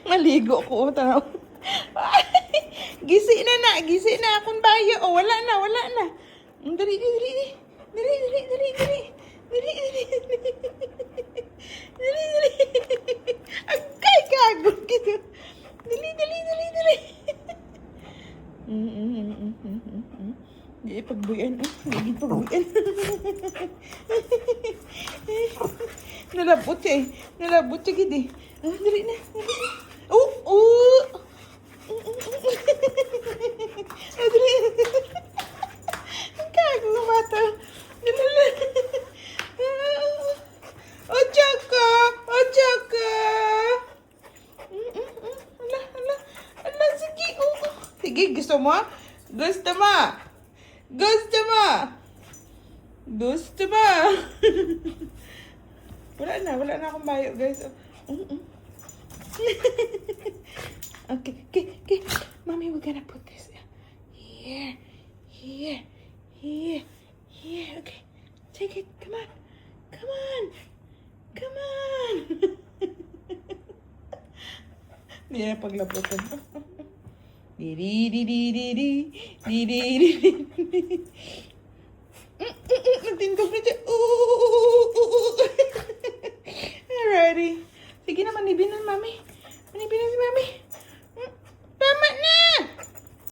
Maligo ko. Tanaw. Gisi na akong bayo. Oh, wala na. Dali. Agkay kagod gitu. Dali. Di pagbuyan. Nalabot siya gidi. Dali na. Dali. Ang kago ng bata. Dali. Ochaka. Ala, sige. Sige, gusto mo? Wala na akong bayo, guys. Okay. Mommy, we're gonna put this here. Okay, take it. Come on. Hindi na paglaputan. Nagtindog na siya.